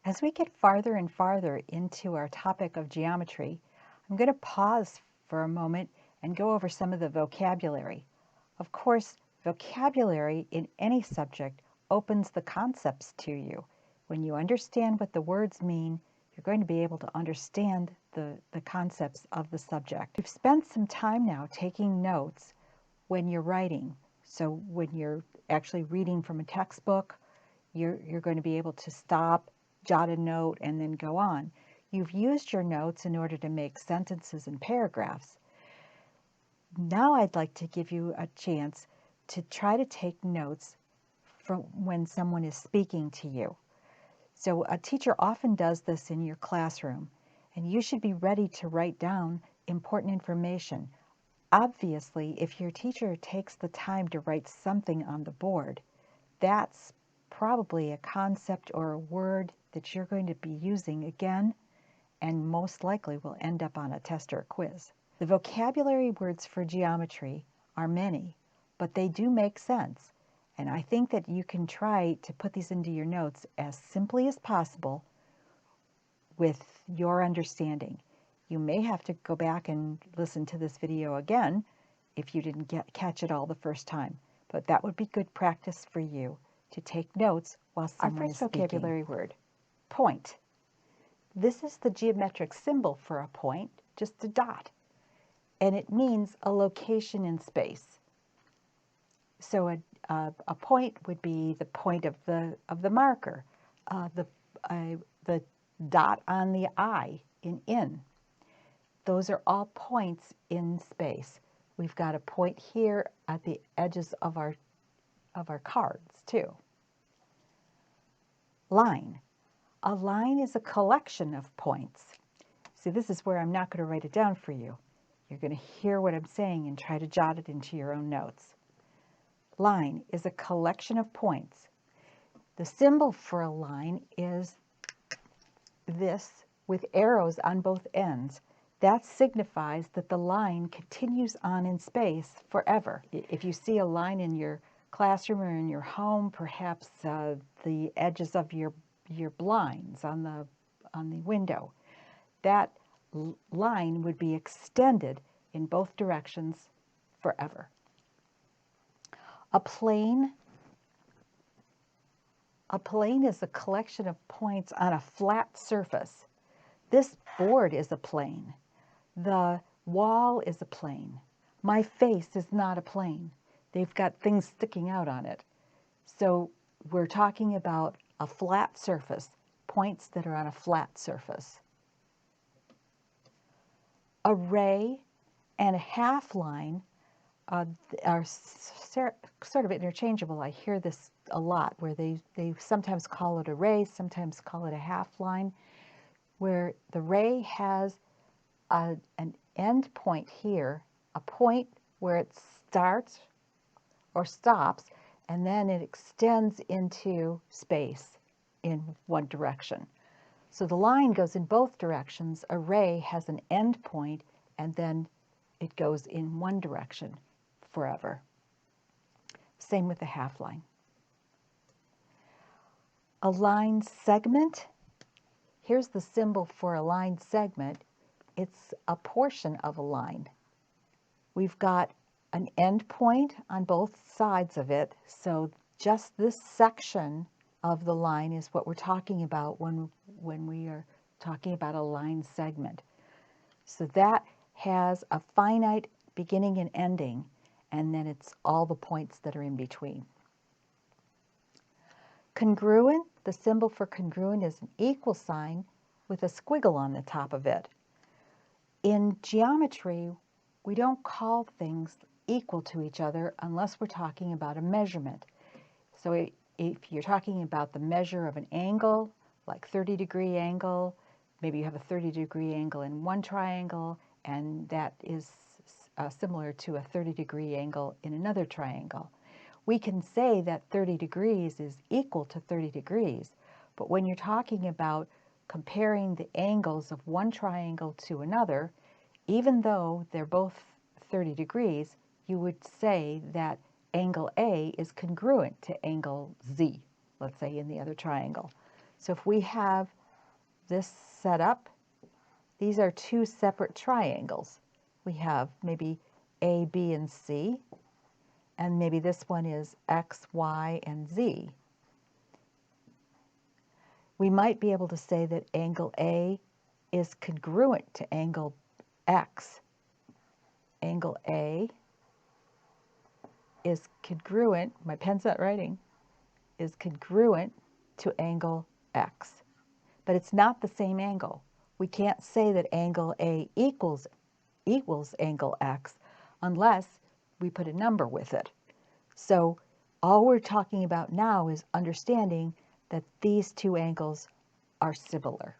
As we get farther and farther into our topic of geometry, I'm going to pause for a moment and go over some of the vocabulary. Of course, vocabulary in any subject opens the concepts to you. When you understand what the words mean, you're going to be able to understand the concepts of the subject. We've spent some time now taking notes when you're writing. So when you're actually reading from a textbook, you're going to be able to stop, jot a note, and then go on. You've used your notes in order to make sentences and paragraphs. Now I'd like to give you a chance to try to take notes from when someone is speaking to you. So a teacher often does this in your classroom, and you should be ready to write down important information. Obviously, if your teacher takes the time to write something on the board, that's probably a concept or a word that you're going to be using again and most likely will end up on a test or a quiz. The vocabulary words for geometry are many, but they do make sense. And I think that you can try to put these into your notes as simply as possible with your understanding. You may have to go back and listen to this video again if you didn't catch it all the first time, but that would be good practice for you to take notes while someone is speaking. Our first vocabulary word, point. This is the geometric symbol for a point, just a dot, and it means a location in space. So a point would be the point of the marker, the dot on the I in. Those are all points in space. We've got a point here at the edges of our cards too. Line. A line is a collection of points. See, this is where I'm not going to write it down for you. You're going to hear what I'm saying and try to jot it into your own notes. Line is a collection of points. The symbol for a line is this with arrows on both ends. That signifies that the line continues on in space forever. If you see a line in your classroom or in your home, perhaps the edges of your blinds on the window, that line would be extended in both directions forever. A plane is a collection of points on a flat surface. This board is a plane. The wall is a plane. My face is not a plane. They've got things sticking out on it. So we're talking about a flat surface, points that are on a flat surface. A ray and a half line are sort of interchangeable. I hear this a lot where they sometimes call it a ray, sometimes call it a half line, where the ray has an end point here, a point where it starts or stops, and then it extends into space in one direction. So the line goes in both directions. A ray has an end point, and then it goes in one direction forever. Same with the half line. A line segment. Here's the symbol for a line segment. It's a portion of a line. We've got an end point on both sides of it, so just this section of the line is what we're talking about when we are talking about a line segment. So that has a finite beginning and ending, and then it's all the points that are in between. Congruent, the symbol for congruent is an equal sign with a squiggle on the top of it. In geometry, we don't call things equal to each other unless we're talking about a measurement. So if you're talking about the measure of an angle, like 30-degree angle, maybe you have a 30-degree angle in one triangle, and that is similar to a 30-degree angle in another triangle. We can say that 30 degrees is equal to 30 degrees, but when you're talking about comparing the angles of one triangle to another, even though they're both 30 degrees, you would say that angle A is congruent to angle Z, let's say in the other triangle. So if we have this setup, these are two separate triangles. We have maybe A, B, and C, and maybe this one is X, Y, and Z. We might be able to say that angle A is congruent to angle X. Angle A is congruent, my pen's not writing, is congruent to angle X. But it's not the same angle. We can't say that angle A equals angle X unless we put a number with it. So all we're talking about now is understanding that these two angles are similar.